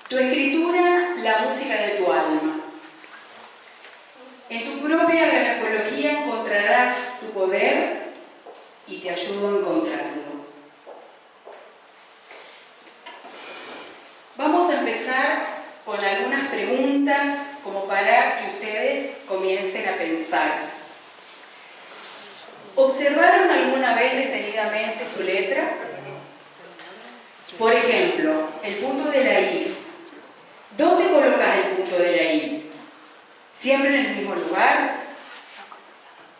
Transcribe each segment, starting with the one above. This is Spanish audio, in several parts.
Tu escritura, la música de tu alma. En tu propia grafología encontrarás tu poder y te ayudo a encontrarlo. Vamos a empezar con algunas preguntas como para que ustedes comiencen a pensar. ¿Observaron alguna vez detenidamente su letra? Por ejemplo, el punto de la I. ¿Dónde colocas el punto de la I? ¿Siempre en el mismo lugar?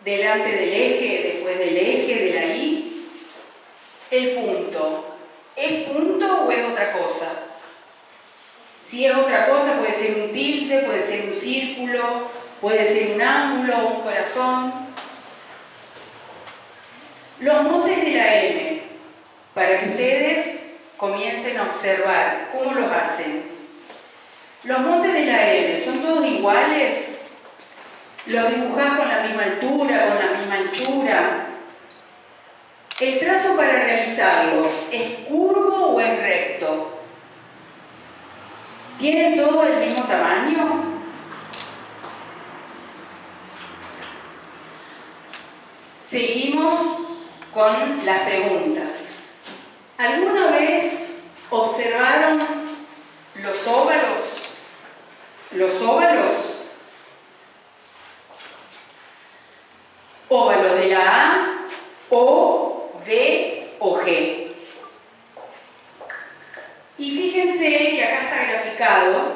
¿Delante del eje, después del eje, de la I? El punto, ¿es punto o es otra cosa? Si es otra cosa, puede ser un tilde, puede ser un círculo, puede ser un ángulo, un corazón. Los montes de la M, para que ustedes comiencen a observar cómo los hacen. Los montes de la M, ¿son todos iguales? ¿Los dibujás con la misma altura, con la misma anchura? ¿El trazo para realizarlos es curvo o es recto? ¿Tienen todos el mismo tamaño? Seguimos con las preguntas. ¿Alguna vez observaron los óvalos? ¿Los óvalos? Óvalos de la A, O, D o G. Y fíjense que acá está graficado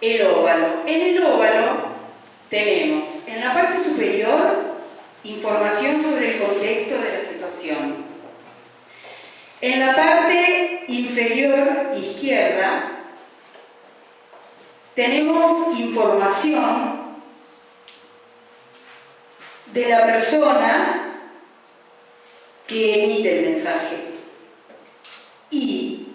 el óvalo. En el óvalo tenemos en la parte superior información sobre el contexto de la situación. En la parte inferior izquierda tenemos información de la persona que emite el mensaje. Y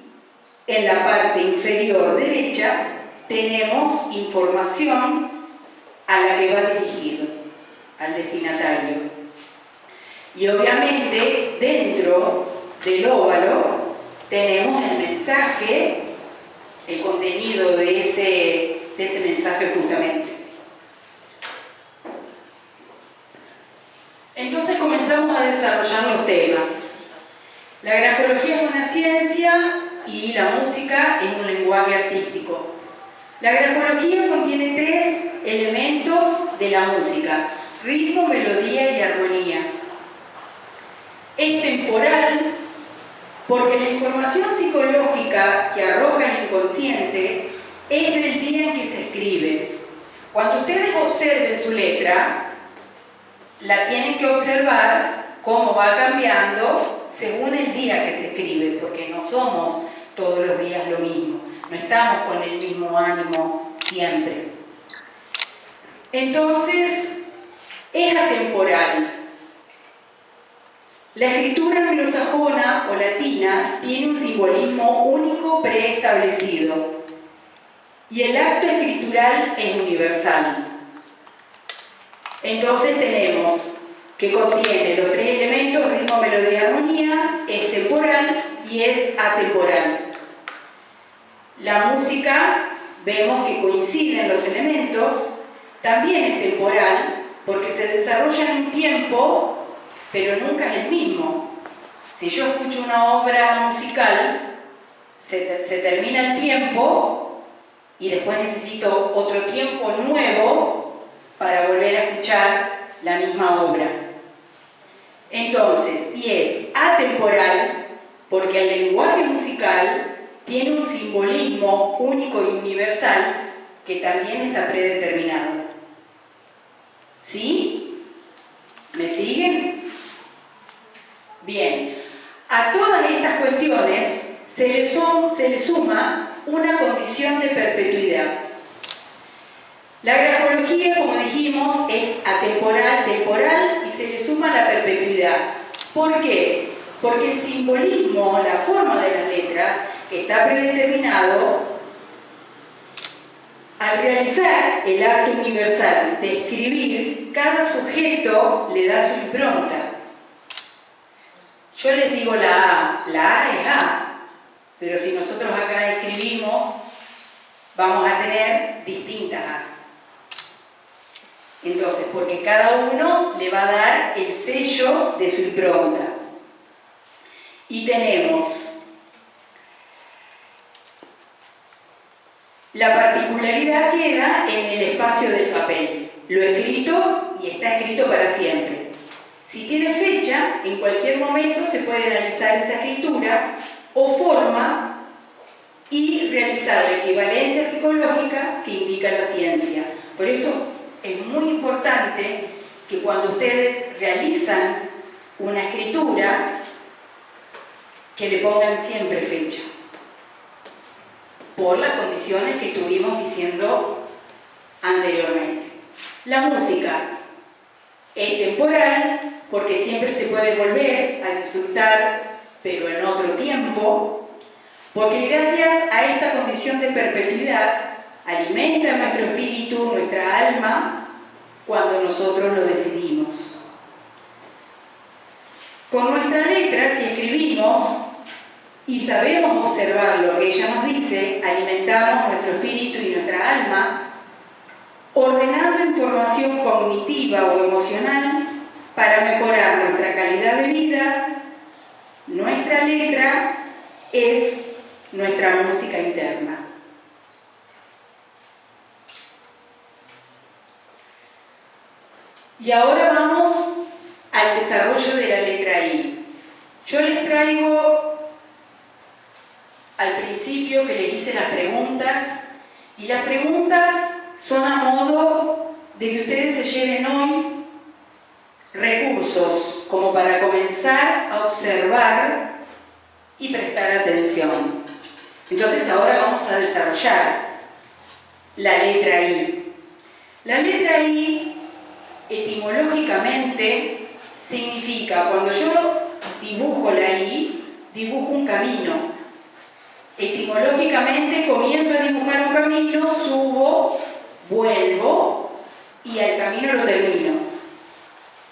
en la parte inferior derecha tenemos información a la que va dirigido, al destinatario. Y obviamente dentro del óvalo tenemos el mensaje, el contenido de ese mensaje justamente. Entonces comenzamos a desarrollar los temas. La grafología es una ciencia y la música es un lenguaje artístico. La grafología contiene 3 elementos de la música: ritmo, melodía y armonía. Es temporal porque la información psicológica que arroja el inconsciente es del día en que se escribe. Cuando ustedes observen su letra, la tienen que observar cómo va cambiando según el día que se escribe, porque no somos todos los días lo mismo, no estamos con el mismo ánimo siempre. Entonces, es atemporal. La escritura anglosajona o latina tiene un simbolismo único preestablecido y el acto escritural es universal. Entonces tenemos que contiene los 3 elementos, ritmo, melodía y armonía, es temporal y es atemporal. La música, vemos que coinciden los elementos, también es temporal porque se desarrolla en un tiempo, pero nunca es el mismo. Si yo escucho una obra musical, se termina el tiempo y después necesito otro tiempo nuevo para volver a escuchar la misma obra. Entonces, y es atemporal porque el lenguaje musical tiene un simbolismo único y universal que también está predeterminado. ¿Sí? ¿Me siguen? Bien. A todas estas cuestiones se le suma una condición de perpetuidad. La grafología, como dijimos, es atemporal, temporal y se le suma la perpetuidad. ¿Por qué? Porque el simbolismo, la forma de las letras, que está predeterminado, al realizar el acto universal de escribir, cada sujeto le da su impronta. Yo les digo la A es A, pero si nosotros acá escribimos vamos a tener distintas A. Entonces, porque cada uno le va a dar el sello de su impronta. Y tenemos la particularidad queda en el espacio del papel. Lo escrito y está escrito para siempre. Si tiene fecha, en cualquier momento se puede analizar esa escritura o forma y realizar la equivalencia psicológica que indica la ciencia. Por esto es muy importante que cuando ustedes realizan una escritura, que le pongan siempre fecha, por las condiciones que estuvimos diciendo anteriormente. La música es temporal porque siempre se puede volver a disfrutar, pero en otro tiempo, porque gracias a esta condición de perpetuidad alimenta nuestro espíritu, nuestra alma, cuando nosotros lo decidimos. Con nuestra letra, si escribimos y sabemos observar lo que ella nos dice, alimentamos nuestro espíritu y nuestra alma, ordenando información cognitiva o emocional para mejorar nuestra calidad de vida. Nuestra letra es nuestra música interna. Y ahora vamos al desarrollo de la letra I. Yo les traigo al principio que les hice las preguntas, y las preguntas son a modo de que ustedes se lleven hoy recursos como para comenzar a observar y prestar atención. Entonces ahora vamos a desarrollar la letra I. La letra I etimológicamente significa, cuando yo dibujo la I, dibujo un camino. Etimológicamente comienzo a dibujar un camino, subo, vuelvo y al camino lo termino.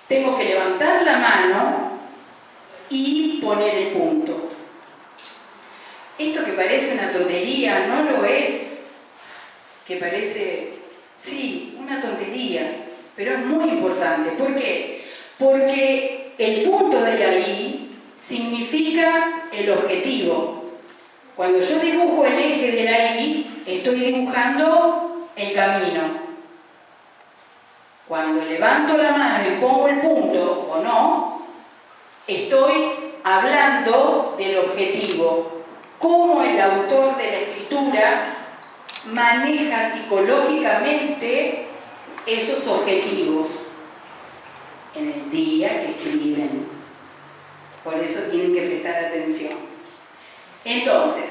Tengo que levantar la mano y poner el punto. Esto que parece una tontería, no lo es. Que parece, sí, una tontería, pero es muy importante. ¿Por qué? Porque el punto de la I significa el objetivo. Cuando yo dibujo el eje de la I, estoy dibujando el camino. Cuando levanto la mano y pongo el punto o no, estoy hablando del objetivo. Cómo el autor de la escritura maneja psicológicamente esos objetivos en el día que escriben. Por eso tienen que prestar atención. Entonces,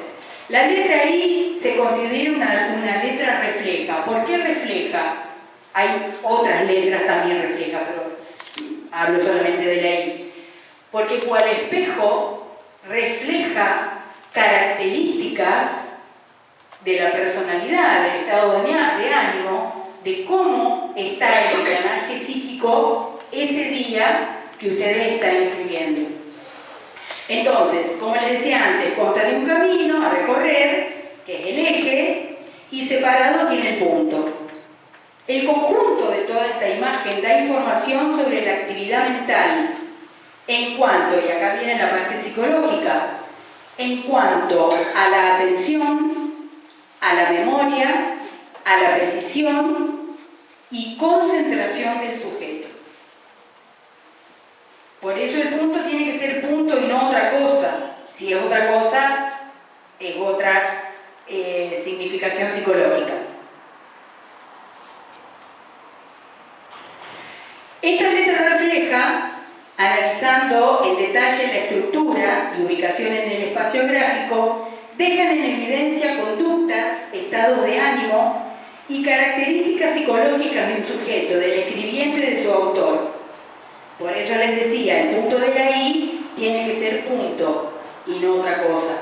la letra I se considera una letra refleja. ¿Por qué refleja? Hay otras letras también reflejas, pero hablo solamente de la I. Porque cual espejo refleja características de la personalidad, del estado de ánimo, de cómo está el engranaje psíquico ese día que ustedes están escribiendo. Entonces, como les decía antes, consta de un camino a recorrer, que es el eje, y separado tiene el punto. El conjunto de toda esta imagen da información sobre la actividad mental en cuanto, y acá viene la parte psicológica, en cuanto a la atención, a la memoria, a la precisión y concentración del sujeto. Por eso el punto tiene que ser punto y no otra cosa. Si es otra cosa, es otra significación psicológica. Esta letra refleja, analizando en detalle la estructura y ubicación en el espacio gráfico, dejan en evidencia conductas, estados de ánimo y características psicológicas de un sujeto, del escribiente y de su autor. Por eso les decía, el punto de la I tiene que ser punto y no otra cosa.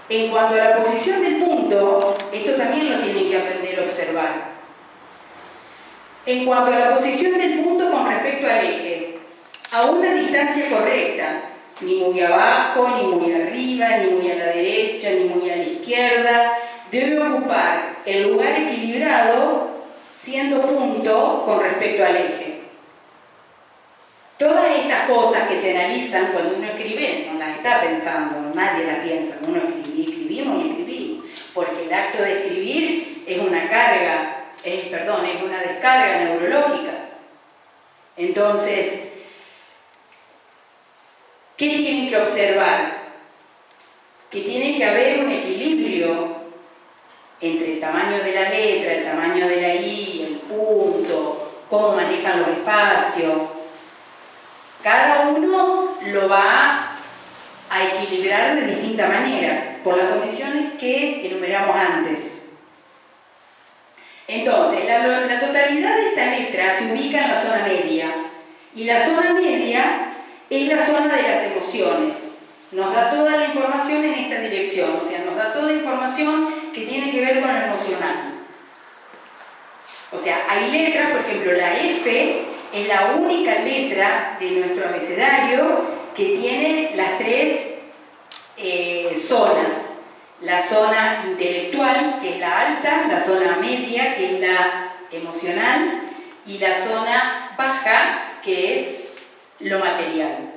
En cuanto a la posición del punto, esto también lo tienen que aprender a observar. En cuanto a la posición del punto con respecto al eje, a una distancia correcta, ni muy abajo, ni muy arriba, ni muy a la derecha, ni muy a la izquierda, debe ocupar el lugar equilibrado siendo punto con respecto al eje. Todas estas cosas que se analizan cuando uno escribe, no las está pensando, nadie las piensa, uno escribimos y escribimos, porque el acto de escribir es una carga, es una descarga neurológica. Entonces, ¿qué tienen que observar? Que tiene que haber un equilibrio entre el tamaño de la letra, el tamaño de la I, el punto, cómo manejan los espacios. Cada uno lo va a equilibrar de distinta manera, por las condiciones que enumeramos antes. Entonces, la totalidad de esta letra se ubica en la zona media, y la zona media es la zona de las emociones. Nos da toda la información en esta dirección, o sea, nos da toda información que tiene que ver con lo emocional. O sea, hay letras, por ejemplo, la F es la única letra de nuestro abecedario que tiene las tres zonas. La zona intelectual, que es la alta, la zona media, que es la emocional, y la zona baja, que es lo material.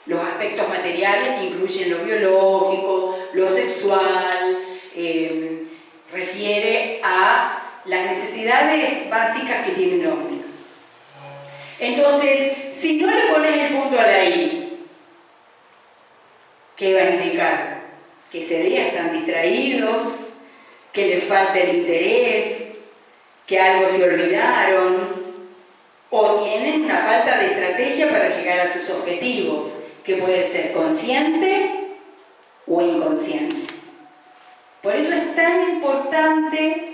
Los aspectos materiales que incluyen lo biológico, lo sexual, refiere a las necesidades básicas que tiene el hombre. Entonces, si no le pones el punto a la I, ¿qué va a indicar? Que ese día están distraídos, que les falta el interés, que algo se olvidaron, o tienen una falta de estrategia para llegar a sus objetivos, que puede ser consciente o inconsciente. Por eso es tan importante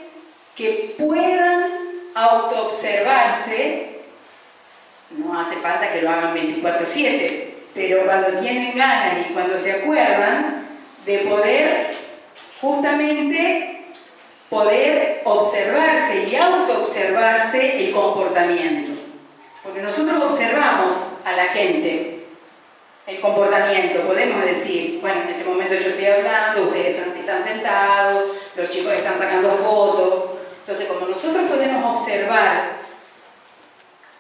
que puedan autoobservarse. No hace falta que lo hagan 24/7, pero cuando tienen ganas y cuando se acuerdan de poder, justamente, poder observarse y autoobservarse el comportamiento. Porque nosotros observamos a la gente, el comportamiento, podemos decir, bueno, en este momento yo estoy hablando, ustedes están sentados, los chicos están sacando fotos. Entonces, como nosotros podemos observar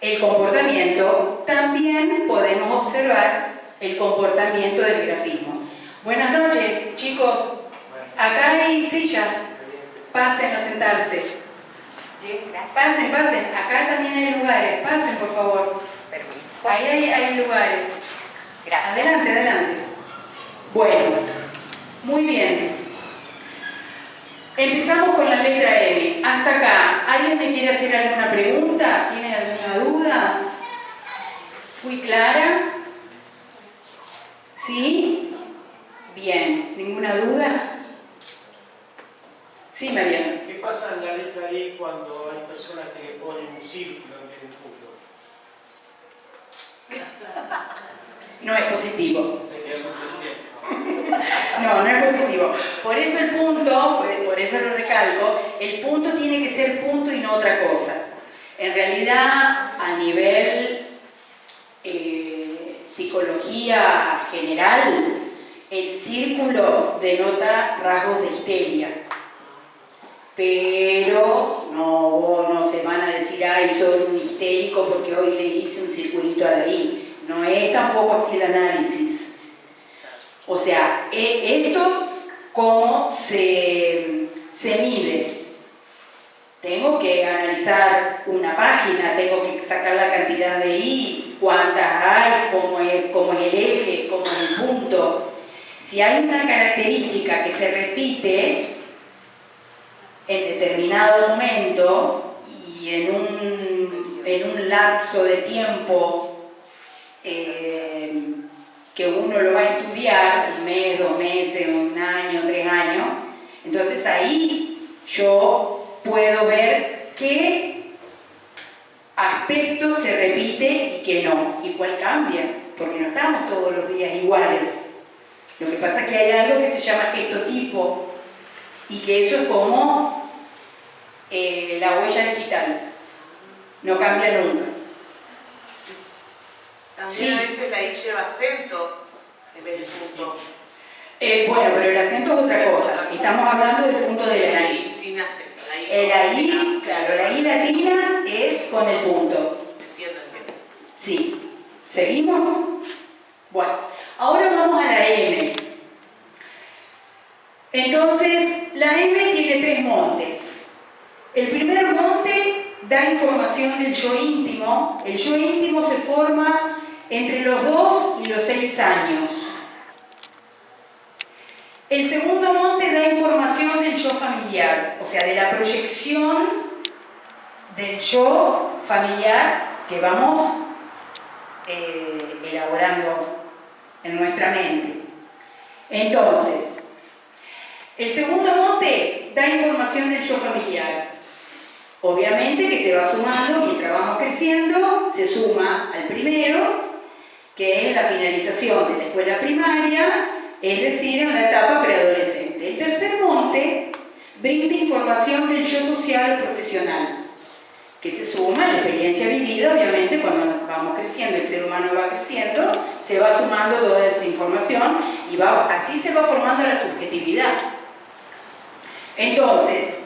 el comportamiento, también podemos observar el comportamiento del grafismo. Buenas noches, chicos. Acá hay silla. Pasen a sentarse. Pasen, pasen. Acá también hay lugares. Pasen, por favor. Permiso. Ahí hay lugares. Gracias. Adelante, adelante. Bueno, muy bien. Empezamos con la letra M. Hasta acá. ¿Alguien me quiere hacer alguna pregunta? ¿Tienen alguna duda? ¿Fui clara? ¿Sí? Bien. ¿Ninguna duda? Sí, Mariana. ¿Qué pasa en la letra I cuando hay personas que le ponen un círculo en vez de un punto? No es positivo. Te queda mucho tiempo. No es positivo. Por eso el punto, por eso lo recalco, el punto tiene que ser punto y no otra cosa. En realidad, a nivel psicología general, el círculo denota rasgos de histeria. Pero no se van a decir, ay, soy un histérico porque hoy le hice un circulito a la I. No es tampoco así el análisis. O sea, esto, ¿cómo se mide? Tengo que analizar una página, tengo que sacar la cantidad de I, cuántas hay, cómo es el eje, cómo es el punto. Si hay una característica que se repite en determinado momento y en un lapso de tiempo que uno lo va a estudiar, 1 mes, 2 meses, 1 año, 3 años, entonces ahí yo puedo ver qué aspecto se repite y qué no, y cuál cambia, porque no estamos todos los días iguales. Lo que pasa es que hay algo que se llama gestotipo, y que eso es como la huella digital, no cambia nunca. También Sí. a veces la I lleva acento en vez de punto. Bueno, pero el acento es otra cosa. Estamos hablando del punto de la La I, claro, la I latina es con el punto. Entiendo. Sí. ¿Seguimos? Bueno, ahora vamos a la M. Entonces, la M tiene 3 montes. El primer monte da información del yo íntimo. El yo íntimo se forma entre los 2 y los 6 años. El segundo monte da información del yo familiar, o sea, de la proyección del yo familiar que vamos elaborando en nuestra mente. Entonces, el segundo monte da información del yo familiar. Obviamente que se va sumando mientras vamos creciendo, se suma al primero, que es la finalización de la escuela primaria, es decir, en la etapa preadolescente. El tercer monte brinda información del yo social o profesional, que se suma a la experiencia vivida. Obviamente, cuando vamos creciendo, el ser humano va creciendo, se va sumando toda esa información y así se va formando la subjetividad. Entonces,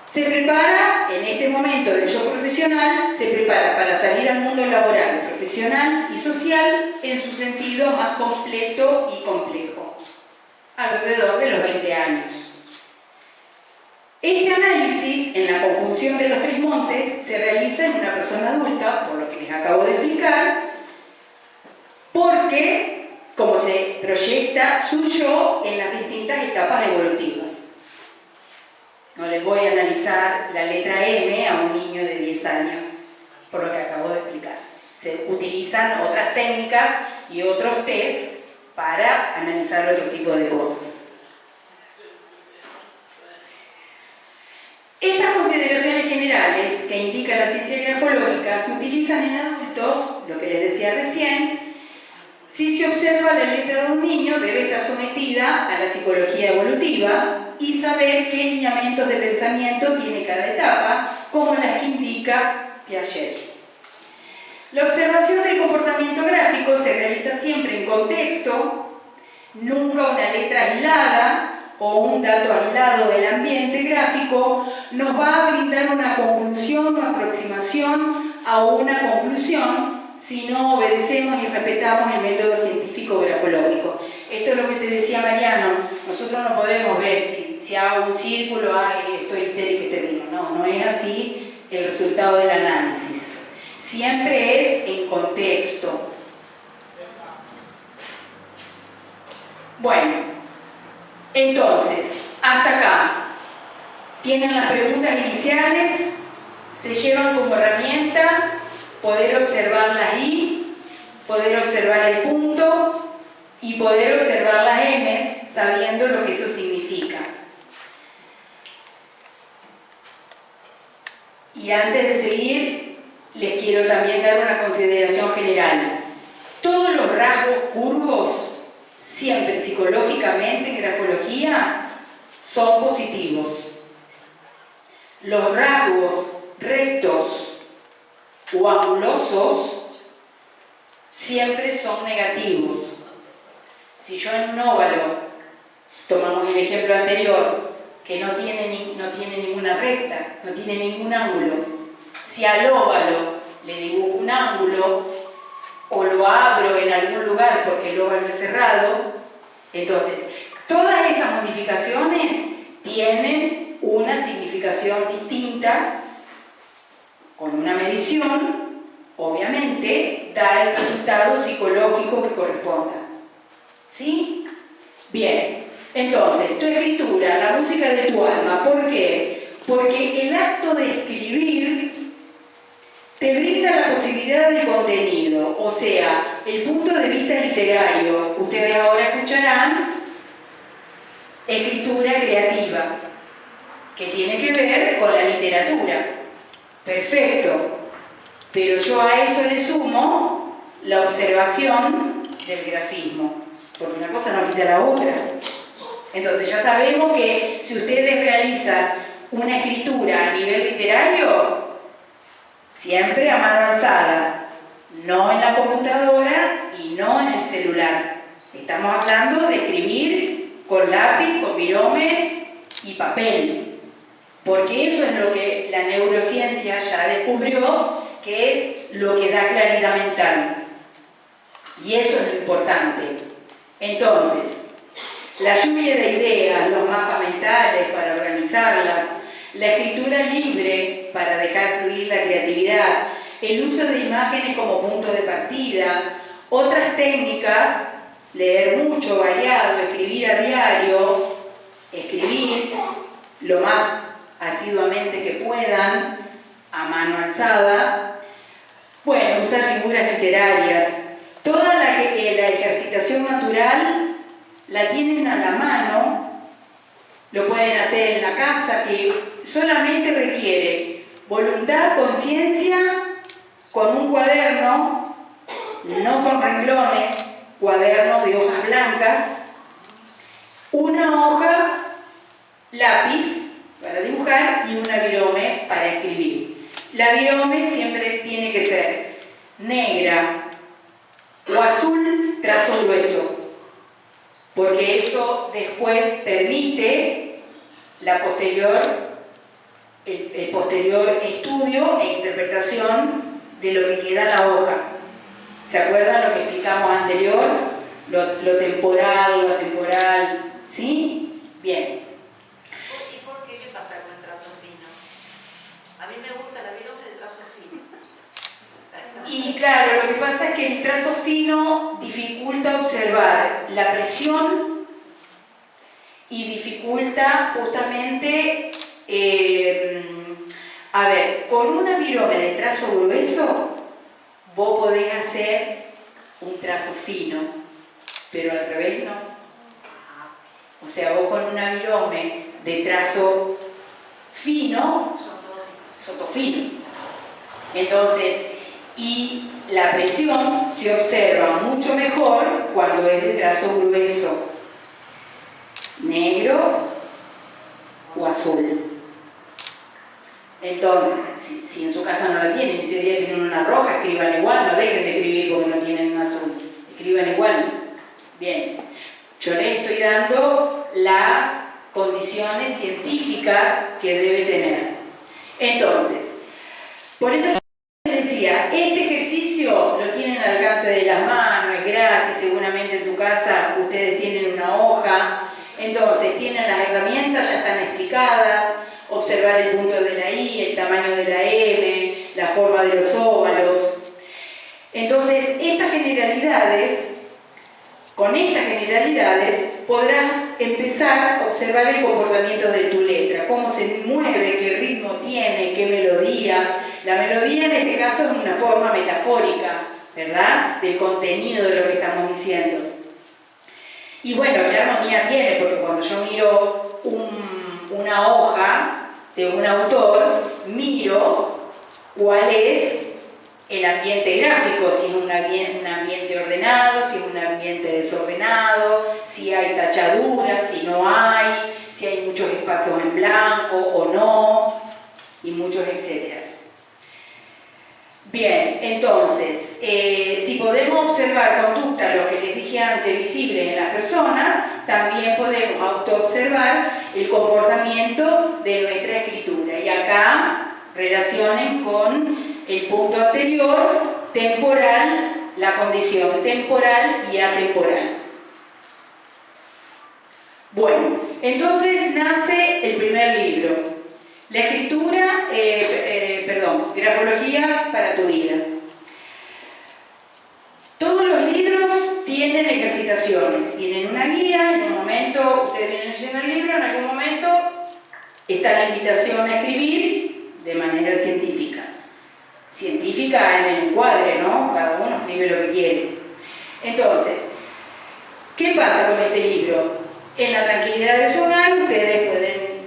se prepara, en este momento del yo profesional, se prepara para salir al mundo laboral, profesional y social en su sentido más completo y complejo, alrededor de los 20 años. Este análisis, en la conjunción de los 3 montes, se realiza en una persona adulta, por lo que les acabo de explicar, porque, como se proyecta su yo en las distintas etapas evolutivas. No les voy a analizar la letra M a un niño de 10 años, por lo que acabo de explicar. Se utilizan otras técnicas y otros test para analizar otro tipo de cosas. Estas consideraciones generales que indica la ciencia grafológica se utilizan en adultos, lo que les decía recién. Si se observa la letra de un niño, debe estar sometida a la psicología evolutiva y saber qué lineamientos de pensamiento tiene cada etapa, como las que indica Piaget. La observación del comportamiento gráfico se realiza siempre en contexto, nunca una letra aislada o un dato aislado del ambiente gráfico nos va a brindar una conclusión o aproximación a una conclusión si no obedecemos y respetamos el método científico grafológico. Esto es lo que te decía Mariano, nosotros no podemos ver si hago un círculo, estoy histérica y te digo, no es así el resultado del análisis. Siempre es en contexto. Bueno, entonces, hasta acá, tienen las preguntas iniciales, se llevan como herramienta poder observar las I, poder observar el punto y poder observar las M's sabiendo lo que eso significa. Y antes de seguir, les quiero también dar una consideración general. Todos los rasgos curvos, siempre psicológicamente en grafología, son positivos. Los rasgos rectos o angulosos siempre son negativos. Si yo en un óvalo, tomamos el ejemplo anterior, que no tiene ninguna recta, no tiene ningún ángulo, si al óvalo le dibujo un ángulo o lo abro en algún lugar porque el óvalo es cerrado, entonces todas esas modificaciones tienen una significación distinta. Con una medición, obviamente, da el resultado psicológico que corresponda. ¿Sí? Bien, entonces, tu escritura, la música de tu alma, ¿por qué? Porque el acto de escribir te brinda la posibilidad del contenido, o sea, el punto de vista literario. Ustedes ahora escucharán escritura creativa, que tiene que ver con la literatura. Perfecto, pero yo a eso le sumo la observación del grafismo, porque una cosa no quita la otra. Entonces ya sabemos que si ustedes realizan una escritura a nivel literario, siempre a mano alzada, no en la computadora y no en el celular. Estamos hablando de escribir con lápiz, con virome y papel. porque eso es lo que la neurociencia ya descubrió, que es lo que da claridad mental. Y eso es lo importante. Entonces, la lluvia de ideas, los mapas mentales para organizarlas, la escritura libre para dejar fluir la creatividad, el uso de imágenes como punto de partida, otras técnicas, leer mucho, variado, escribir a diario, escribir lo más asiduamente que puedan, a mano alzada, bueno, usar figuras literarias, toda la ejercitación natural la tienen a la mano, lo pueden hacer en la casa, que solamente requiere voluntad, conciencia, con un cuaderno, no con renglones, cuaderno de hojas blancas, una hoja, lápiz para dibujar y una virome para escribir. La virome siempre tiene que ser negra o azul, trazo grueso, porque eso después permite el posterior estudio e interpretación de lo que queda en la hoja. ¿Se acuerdan lo que explicamos anterior? Lo temporal, lo atemporal, ¿sí? Bien. ¿Y por qué? ¿Qué pasa con el trazo fino? A mí me gusta la virome de trazo fino. Y claro, lo que pasa es que el trazo fino dificulta observar la presión y dificulta justamente, con una virome de trazo grueso, vos podés hacer un trazo fino, pero al revés no. O sea, vos con una virome de trazo fino, sotofino. Entonces, y la presión se observa mucho mejor cuando es de trazo grueso, negro o azul. Entonces, si en su casa no la tienen, si hoy día tienen una roja, escriban igual, no dejen de escribir porque no tienen un azul, escriban igual. Bien, yo les estoy dando las condiciones científicas que debe tener. Entonces, por eso les decía, este ejercicio lo tienen al alcance de las manos, es gratis, seguramente en su casa ustedes tienen una hoja, entonces tienen las herramientas, ya están explicadas, observar el punto de la I, el tamaño de la M, la forma de los óvalos. Entonces, con estas generalidades podrás empezar a observar el comportamiento de tu letra, cómo se mueve, qué ritmo tiene, qué melodía. La melodía en este caso es una forma metafórica, ¿verdad?, del contenido de lo que estamos diciendo. Y bueno, ¿qué armonía tiene? Porque cuando yo miro una hoja de un autor, miro cuál es el ambiente gráfico, si es un ambiente ordenado, si es un ambiente desordenado, si hay tachaduras, si no hay, si hay muchos espacios en blanco o no, y muchos etcétera. Bien, entonces, si podemos observar conductas, lo que les dije antes, visibles en las personas, también podemos autoobservar el comportamiento de nuestra escritura. Y acá relacionen con el punto anterior, temporal, la condición temporal y atemporal. Bueno, entonces nace el primer libro. La escritura, grafología para tu vida. Todos los libros tienen ejercitaciones, tienen una guía, en un momento ustedes vienen leyendo el libro, en algún momento está la invitación a escribir de manera científica. Científica en el encuadre, ¿no? Cada uno escribe lo que quiere. Entonces, ¿qué pasa con este libro? En la tranquilidad de su hogar ustedes pueden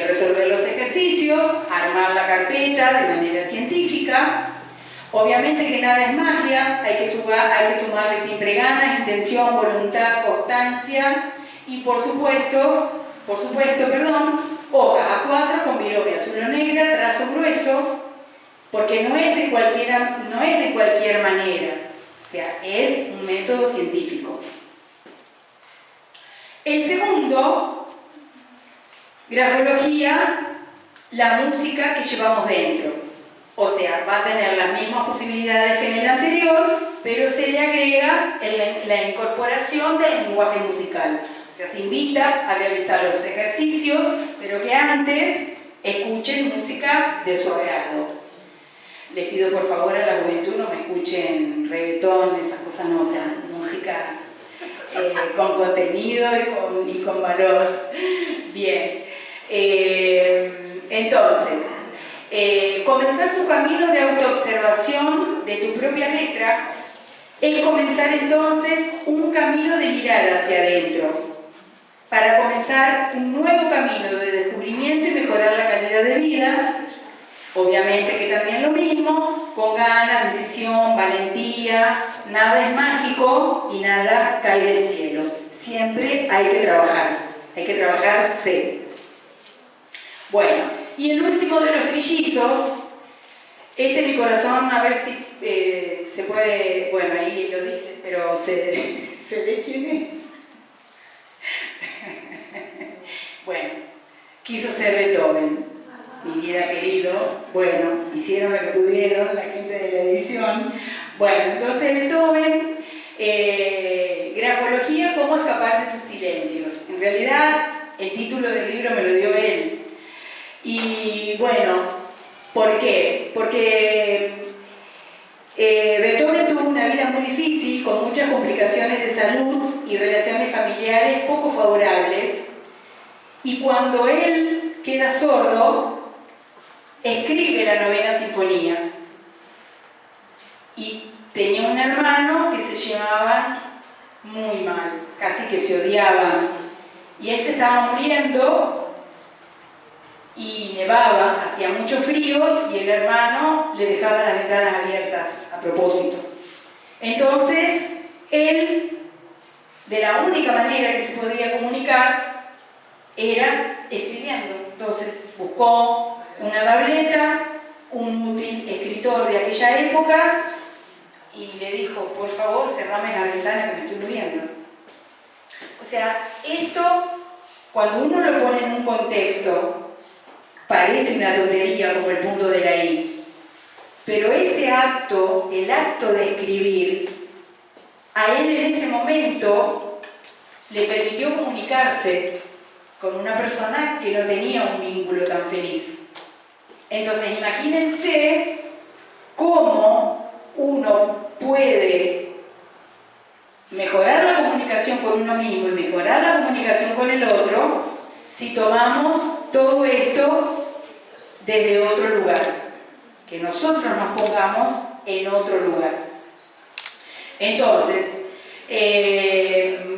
resolver los ejercicios, armar la carpeta de manera científica. Obviamente que nada es magia, hay que sumarle siempre ganas, intención, voluntad, constancia y por supuesto, hoja A4 con virome azul o negra, trazo grueso, porque no es de cualquier manera, o sea, es un método científico. El segundo, grafología la música que llevamos dentro. O sea, va a tener las mismas posibilidades que en el anterior, pero se le agrega la incorporación del lenguaje musical. O sea, se invita a realizar los ejercicios, pero que antes escuchen música de su agrado. Les pido por favor a la juventud no me escuchen reggaetón, esas cosas no, o sea, música con contenido y con valor. Bien. Entonces, comenzar tu camino de autoobservación de tu propia letra es comenzar entonces un camino de mirar hacia adentro, para comenzar un nuevo camino de descubrimiento y mejorar la calidad de vida. Obviamente que también lo mismo, con ganas, decisión, valentía, nada es mágico y nada cae del cielo. Siempre hay que trabajarse. Bueno, y el último de los trillizos, mi corazón, a ver si se puede, bueno, ahí lo dice, pero ¿se ve quién es? Bueno, quiso ser Beethoven. Mi vida querido, bueno, hicieron lo que pudieron, la gente de la edición. Bueno, entonces Beethoven, grafología, cómo escapar de tus silencios. En realidad, el título del libro me lo dio él. Y bueno, ¿por qué? Porque Beethoven tuvo una vida muy difícil, con muchas complicaciones de salud y relaciones familiares poco favorables. Y cuando él queda sordo, escribe la novena sinfonía. Y tenía un hermano que se llevaban muy mal, casi que se odiaban. Y él se estaba muriendo y nevaba, hacía mucho frío y el hermano le dejaba las ventanas abiertas a propósito. Entonces, él, de la única manera que se podía comunicar, era escribiendo. Entonces, buscó una tableta, un útil escritor de aquella época y le dijo, por favor, cerrame la ventana que me estoy muriendo. O sea, esto, cuando uno lo pone en un contexto, parece una tontería como el punto de la I. Pero ese acto, el acto de escribir, a él en ese momento le permitió comunicarse con una persona que no tenía un vínculo tan feliz. Entonces, imagínense cómo uno puede mejorar la comunicación con uno mismo y mejorar la comunicación con el otro si tomamos todo esto desde otro lugar, que nosotros nos pongamos en otro lugar. Entonces,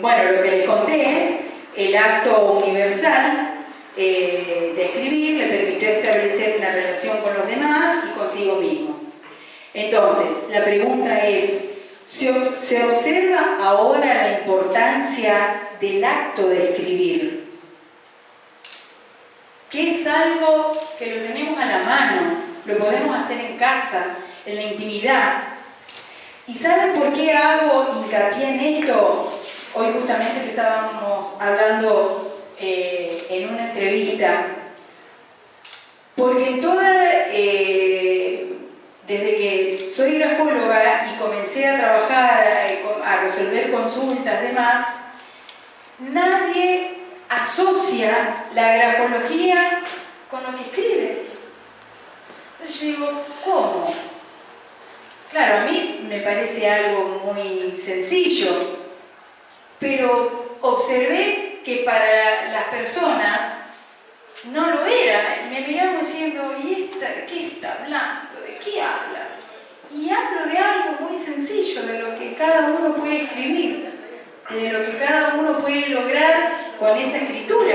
bueno, lo que les conté, el acto universal de escribir le permitió establecer una relación con los demás y consigo mismo. Entonces, la pregunta es, ¿se observa ahora la importancia del acto de escribir? Que es algo que lo tenemos a la mano, lo podemos hacer en casa, en la intimidad. ¿Y saben por qué hago hincapié en esto? Hoy justamente que estábamos hablando en una entrevista, porque desde que soy grafóloga y comencé a trabajar, a resolver consultas, demás, nadie asocia la grafología con lo que escribe. Entonces yo digo, ¿cómo? Claro, a mí me parece algo muy sencillo, pero observé que para las personas no lo era, y me miraban diciendo, ¿y esta qué está hablando? ¿De qué habla? Y hablo de algo muy sencillo, de lo que cada uno puede escribir, de lo que cada uno puede lograr con esa escritura.